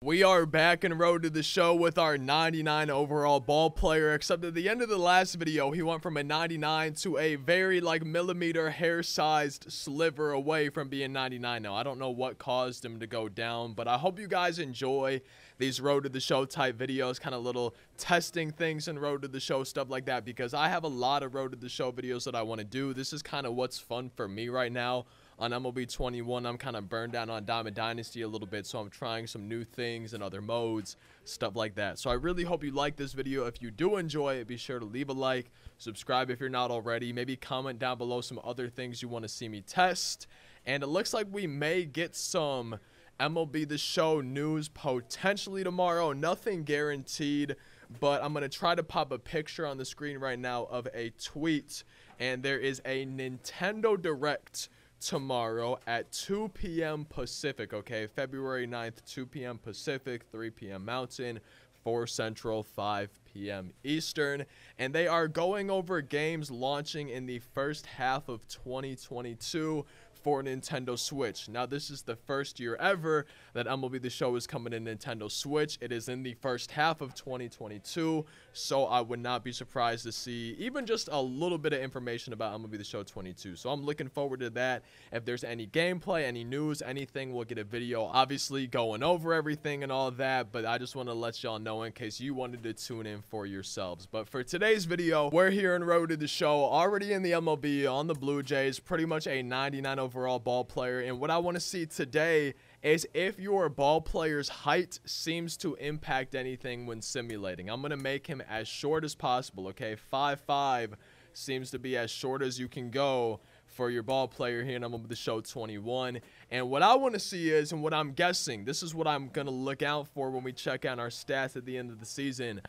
We are back in Road to the Show with our 99 overall ball player, except at the end of the last video, he went from a 99 to a very millimeter hair-sized sliver away from being 99 now. I don't know what caused him to go down, but I hope you guys enjoy these Road to the Show type videos, kind of little testing things in Road to the Show, stuff like that, because I have a lot of Road to the Show videos that I want to do. This is kind of what's fun for me right now. On MLB 21, I'm kind of burned down on Diamond Dynasty a little bit, so I'm trying some new things and other modes, stuff like that. So I really hope you like this video. If you do enjoy it, be sure to leave a like, subscribe if you're not already, maybe comment down below some other things you want to see me test. And it looks like we may get some MLB The Show news potentially tomorrow. Nothing guaranteed, but I'm going to try to pop a picture on the screen right now of a tweet, and there is a Nintendo Direct tomorrow at 2 p.m. Pacific, okay? February 9th, 2 p.m. Pacific, 3 p.m. Mountain, 4 Central, 5 p.m. Eastern. And they are going over games launching in the first half of 2022 for Nintendo Switch. Now, this is the first year ever that MLB The Show is coming to Nintendo Switch. It is in the first half of 2022, so I would not be surprised to see even just a little bit of information about MLB The Show 22. So I'm looking forward to that. If there's any gameplay, any news, anything, we'll get a video, obviously, going over everything and all of that, but I just want to let y'all know in case you wanted to tune in for yourselves. But for today's video, we're here in Road to the Show, already in the MLB, on the Blue Jays, pretty much a 99 overall ball player. And what I want to see today is if your ball player's height seems to impact anything when simulating. I'm going to make him as short as possible, okay? 5'5" seems to be as short as you can go for your ball player here in MLB The Show 21. And what I want to see is, and what I'm guessing, this is what I'm going to look out for when we check out our stats at the end of the season.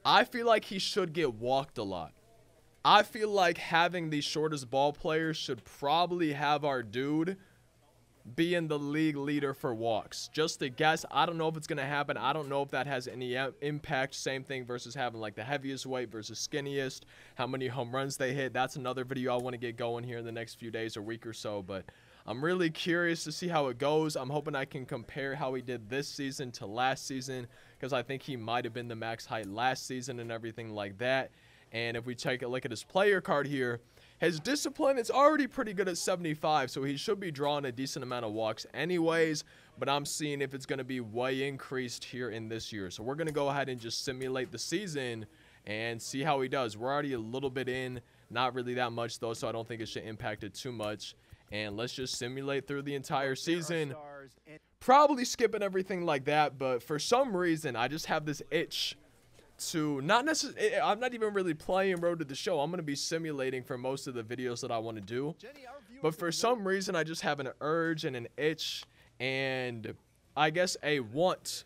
I feel like he should get walked a lot. I feel like having the shortest ball players should probably have our dude being the league leader for walks. Just a guess. I don't know if it's going to happen. I don't know if that has any impact. Same thing versus having like the heaviest weight versus skinniest. How many home runs they hit. That's another video I want to get going here in the next few days or week or so. But I'm really curious to see how it goes. I'm hoping I can compare how he did this season to last season, because I think he might have been the max height last season and everything like that. And if we take a look at his player card here, his discipline is already pretty good at 75, so he should be drawing a decent amount of walks anyways, but I'm seeing if it's going to be way increased here in this year. So we're going to go ahead and just simulate the season and see how he does. We're already a little bit in, not really that much though, so I don't think it should impact it too much. And let's just simulate through the entire season. Probably skipping everything like that, but for some reason, I just have this itch to not necessarily, I'm not even really playing Road to the Show. I'm going to be simulating for most of the videos that I want to do. But for some reason, I just have an urge and an itch and I guess a want,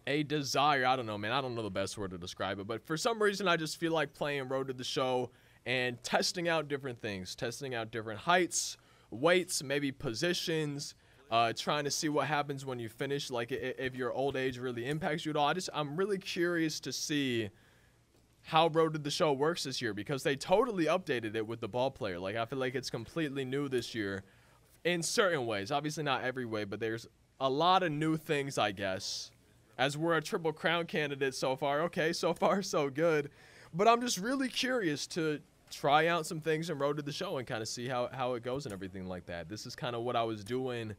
a desire. I don't know, man. I don't know the best word to describe it. But for some reason, I just feel like playing Road to the Show and testing out different things, testing out different heights, weights, maybe positions, trying to see what happens when you finish, like if your old age really impacts you at all. I'm really curious to see how Road to the Show works this year, because they totally updated it with the ball player. Like, I feel like it's completely new this year in certain ways. Obviously not every way, but there's a lot of new things, I guess, as we're a Triple Crown candidate so far. Okay, so far so good. But I'm just really curious to try out some things in Road to the Show and kind of see how it goes and everything like that. This is kind of what I was doing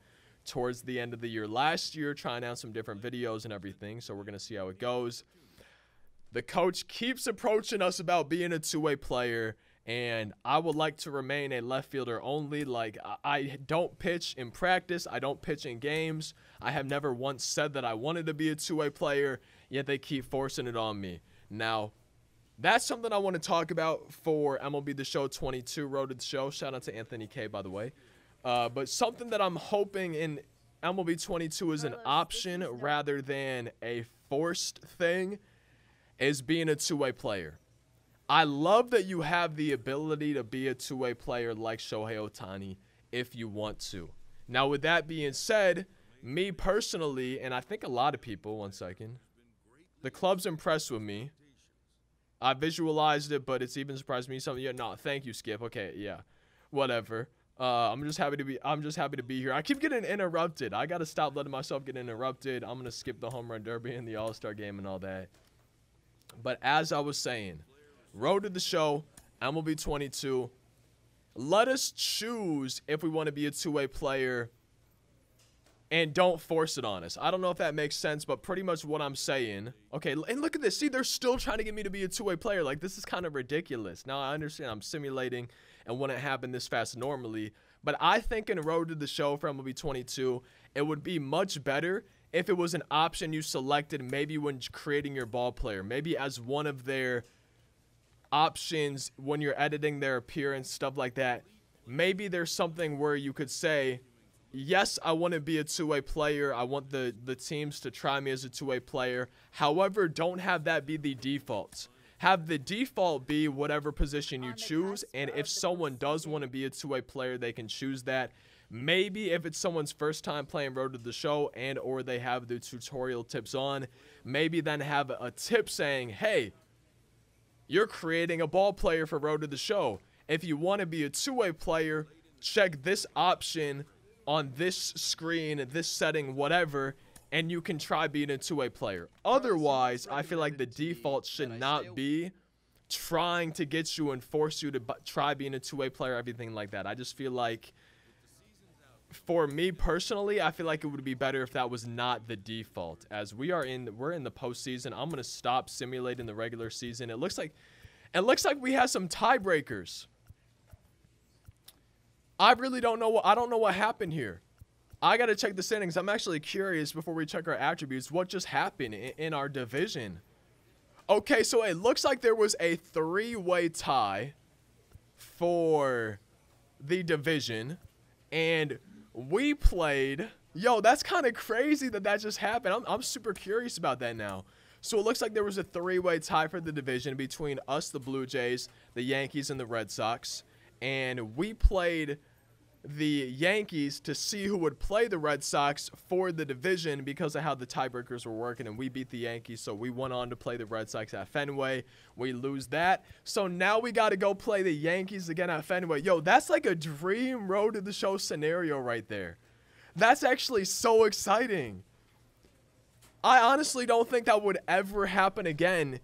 towards the end of the year last year, trying out some different videos and everything. So we're going to see how it goes. The coach keeps approaching us about being a two-way player, and I would like to remain a left fielder only. Like, I don't pitch in practice. I don't pitch in games. I have never once said that I wanted to be a two-way player, yet they keep forcing it on me. Now, that's something I want to talk about for MLB The Show 22, Road to the Show. Shout out to Anthony K, by the way. But something that I'm hoping in MLB 22 is an option rather than a forced thing is being a two-way player. I love that you have the ability to be a two-way player like Shohei Ohtani if you want to. Now, with that being said, me personally, and I think a lot of people, one second, the club's impressed with me. I visualized it, but it's even surprised me. Something, yeah, no, thank you, Skip. Okay, yeah, whatever. I'm just happy to be here. I keep getting interrupted. I gotta stop letting myself get interrupted. I'm gonna skip the home run derby and the All-Star game and all that. But as I was saying, road to the show, MLB 22. Let us choose if we want to be a two-way player, and don't force it on us. I don't know if that makes sense, but pretty much what I'm saying. Okay, and look at this. See, they're still trying to get me to be a two-way player. Like, this is kind of ridiculous. Now, I understand I'm simulating and wouldn't happen this fast normally, but I think in road to the show for MLB 22, it would be much better if it was an option you selected maybe when creating your ball player, maybe as one of their options when you're editing their appearance, stuff like that. Maybe there's something where you could say, yes, I want to be a two-way player. I want the teams to try me as a two-way player. However, don't have that be the default. Have the default be whatever position you choose, and if someone does want to be a two-way player, they can choose that. Maybe if it's someone's first time playing road to the show and or they have the tutorial tips on, maybe then have a tip saying, hey, you're creating a ball player for road to the show. If you want to be a two-way player, check this option on this screen, this setting, whatever, and you can try being a two-way player. Otherwise, I feel like the default should not be trying to get you and force you to try being a two-way player, everything like that. I just feel like, for me personally, I feel like it would be better if that was not the default. As we're in the postseason, I'm gonna stop simulating the regular season. It looks like we have some tiebreakers. I really don't know I don't know what happened here. I got to check the standings. I'm actually curious before we check our attributes what just happened in our division. Okay, so it looks like there was a three-way tie for the division, and we played. Yo, that's kind of crazy that just happened. I'm super curious about that now. So it looks like there was a three-way tie for the division between us, the Blue Jays, the Yankees, and the Red Sox, and we played the Yankees to see who would play the Red Sox for the division because of how the tiebreakers were working, and we beat the Yankees, so we went on to play the Red Sox at Fenway. We lose that, so now we got to go play the Yankees again at Fenway. Yo, that's like a dream road to the show scenario right there. That's actually so exciting. I honestly don't think that would ever happen again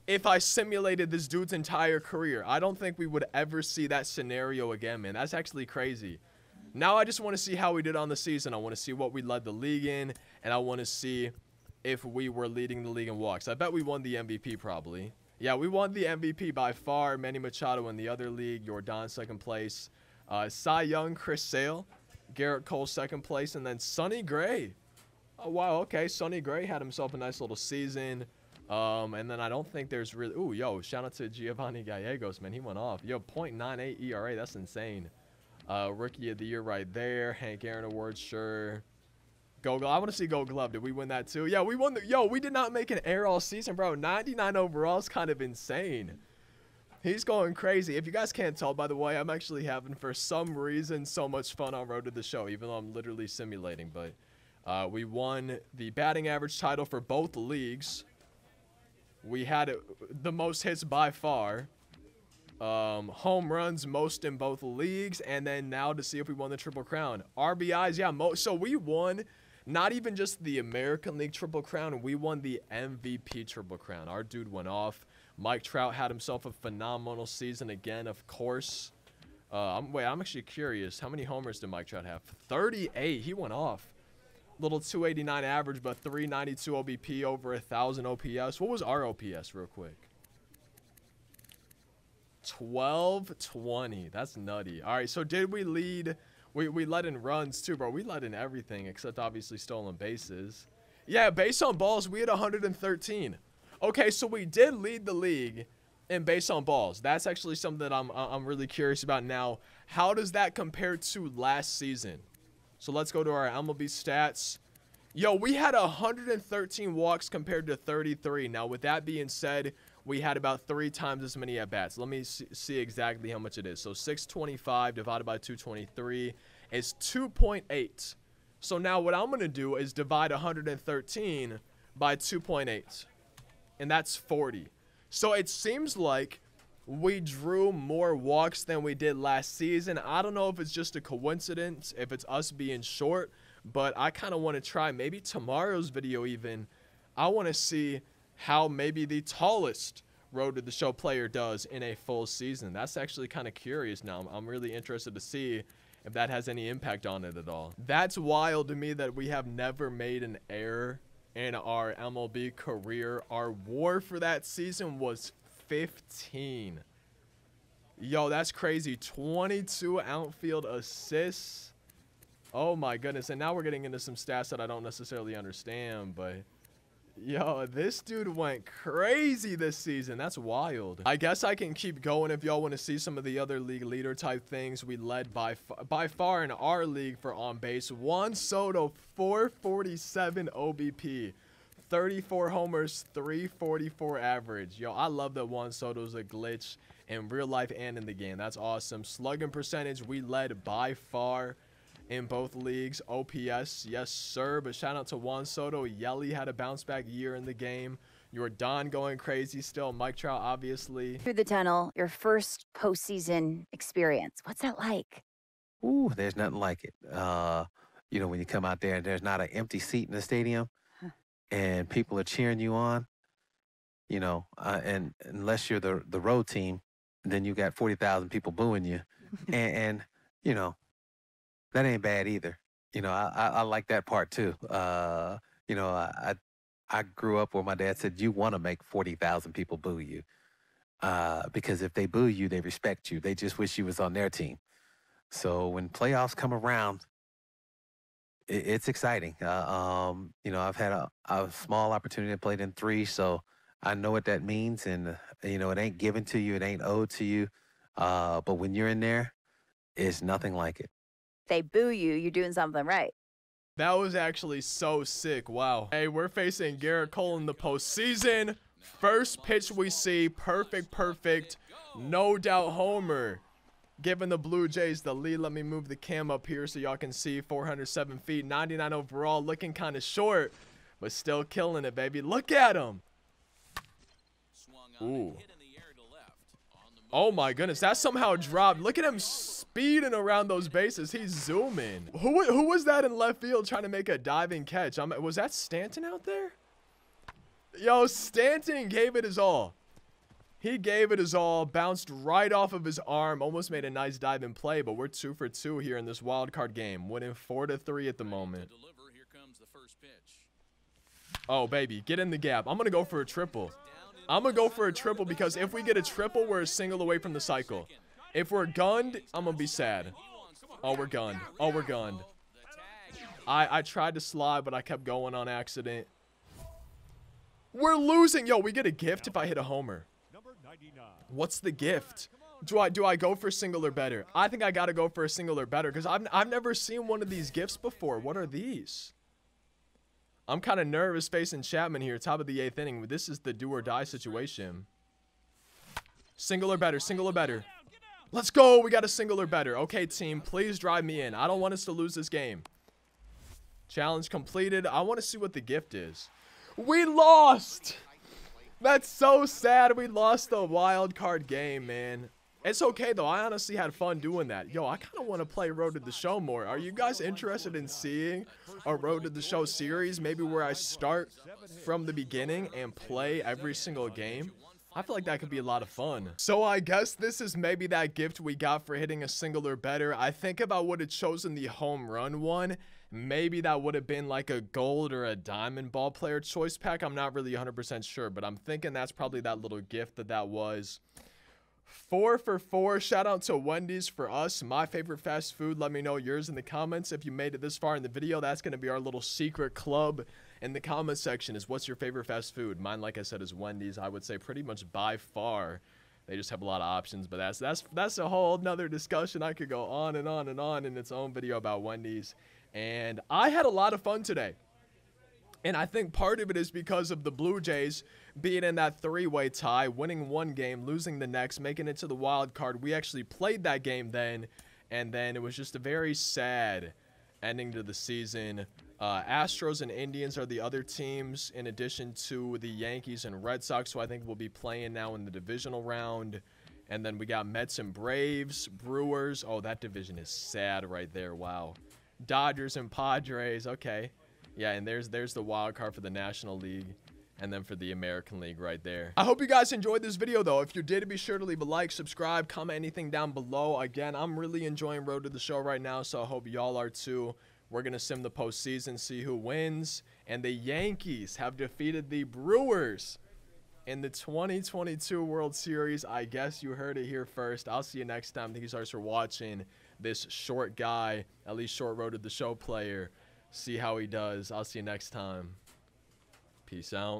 if I simulated this dude's entire career. I don't think we would ever see that scenario again, man. That's actually crazy. Now I just want to see how we did on the season. I want to see what we led the league in, and I want to see if we were leading the league in walks. I bet we won the MVP probably. Yeah, we won the MVP by far. Manny Machado in the other league. Jordan second place. Cy Young, Chris Sale. Garrett Cole second place. And then Sonny Gray. Oh, wow. Okay, Sonny Gray had himself a nice little season. And then I don't think there's really... Ooh, yo, shout out to Giovanni Gallegos, man. He went off. Yo, .98 ERA. That's insane. Rookie of the Year right there. Hank Aaron Award, sure. Gold Glove. I want to see Gold Glove. Did we win that too? Yeah, we won. Yo, we did not make an error all season, bro. 99 overall is kind of insane. He's going crazy. If you guys can't tell, by the way, I'm actually having, for some reason, so much fun on Road to the Show, even though I'm literally simulating. But we won the batting average title for both leagues. We had the most hits by far. Home runs most in both leagues. And then now to see if we won the Triple Crown. RBIs, yeah. So we won not even just the American League Triple Crown. We won the MVP Triple Crown. Our dude went off. Mike Trout had himself a phenomenal season again, of course. I'm actually curious. How many homers did Mike Trout have? 38. He went off. Little 289 average, but 392 OBP, over 1,000 OPS. What was our OPS real quick? 1220. That's nutty. All right, so did we lead? We led in runs too, bro. We led in everything except obviously stolen bases. Yeah, base on balls, we had 113. Okay, so we did lead the league in base on balls. That's actually something that I'm really curious about now. How does that compare to last season? So let's go to our MLB stats. Yo, we had 113 walks compared to 33. Now, with that being said, we had about 3 times as many at-bats. Let me see exactly how much it is. So 625 divided by 223 is 2.8. So now what I'm going to do is divide 113 by 2.8. And that's 40. So it seems like we drew more walks than we did last season. I don't know if it's just a coincidence, if it's us being short, but I kind of want to try maybe tomorrow's video even. I want to see how maybe the tallest Road to the Show player does in a full season. That's actually kind of curious now. I'm really interested to see if that has any impact on it at all. That's wild to me that we have never made an error in our MLB career. Our WAR for that season was 15. Yo, that's crazy. 22 outfield assists. Oh my goodness. And now we're getting into some stats that I don't necessarily understand, but yo, this dude went crazy this season. That's wild. I guess I can keep going if y'all want to see some of the other league leader type things. We led by far in our league for on base. Juan Soto, 447 OBP, 34 homers, 344 average. Yo, I love that Juan Soto's a glitch in real life and in the game. That's awesome. Slugging percentage, we led by far in both leagues. OPS, yes sir, but shout out to Juan Soto. Yelly had a bounce back year in the game. Yordan going crazy still. Mike Trout, obviously. Through the tunnel, your first postseason experience. What's that like? Ooh, there's nothing like it. You know, when you come out there and there's not an empty seat in the stadium and people are cheering you on, you know, and unless you're the road team, then you got 40,000 people booing you. and, you know, that ain't bad either. You know, I like that part too. You know, I grew up where my dad said, you want to make 40,000 people boo you. Because if they boo you, they respect you. They just wish you was on their team. So when playoffs come around, it's exciting. You know, I've had a small opportunity to play in 3, so I know what that means. And, you know, it ain't given to you. It ain't owed to you. But when you're in there, it's nothing like it. They boo you, you're doing something right. That was actually so sick. Wow. Hey, we're facing Garrett Cole in the postseason. First pitch we see. Perfect. No doubt homer. Giving the Blue Jays the lead. Let me move the cam up here so y'all can see. 407 feet, 99 overall. Looking kind of short, but still killing it, baby. Look at him. Ooh. Oh my goodness, that somehow dropped. Look at him speeding around those bases. He's zooming. Who was that in left field trying to make a diving catch? Was that Stanton out there? Yo, Stanton gave it his all. He gave it his all, bounced right off of his arm, almost made a nice diving play, but we're 2 for 2 here in this wild card game, winning 4-3 at the moment. Oh, baby, get in the gap. I'm going to go for a triple. I'm going to go for a triple because if we get a triple, we're a single away from the cycle. If we're gunned, I'm going to be sad. Oh, we're gunned. Oh, we're gunned. I tried to slide, but I kept going on accident. We're losing. Yo, we get a gift if I hit a homer. What's the gift? Do I go for single or better? I think I got to go for a single or better because I've never seen one of these gifts before. What are these? I'm kind of nervous facing Chapman here, top of the 8th inning. This is the do or die situation. Single or better, single or better. Let's go. We got a single or better. Okay, team, please drive me in. I don't want us to lose this game. Challenge completed. I want to see what the gift is. We lost. That's so sad. We lost the wild card game, man. It's okay, though. I honestly had fun doing that. Yo, I kind of want to play Road to the Show more. Are you guys interested in seeing a Road to the Show series? Maybe where I start from the beginning and play every single game? I feel like that could be a lot of fun. So I guess this is maybe that gift we got for hitting a single or better. I think if I would have chosen the home run one, maybe that would have been like a gold or a diamond ball player choice pack. I'm not really 100% sure, but I'm thinking that's probably that little gift that was. 4 for 4. Shout out to Wendy's for us. My favorite fast food. Let me know yours in the comments. If you made it this far in the video, that's going to be our little secret club in the comment section is what's your favorite fast food. Mine, like I said, is Wendy's. I would say pretty much by far. They just have a lot of options, but that's a whole nother discussion. I could go on and on and on in its own video about Wendy's. And I had a lot of fun today. And I think part of it is because of the Blue Jays being in that 3-way tie, winning one game, losing the next, making it to the wild card. We actually played that game then, and then it was just a very sad ending to the season. Astros and Indians are the other teams in addition to the Yankees and Red Sox, who I think will be playing now in the divisional round. And then we got Mets and Braves, Brewers. Oh, that division is sad right there. Wow. Dodgers and Padres. Okay. Yeah, and there's the wild card for the National League. And then for the American League right there. I hope you guys enjoyed this video, though. If you did, be sure to leave a like, subscribe, comment anything down below. Again, I'm really enjoying Road to the Show right now, so I hope y'all are too. We're going to sim the postseason, see who wins. And the Yankees have defeated the Brewers in the 2022 World Series. I guess you heard it here first. I'll see you next time. Thank you guys for watching this short guy, at least short Road to the Show player. See how he does. I'll see you next time. Peace out.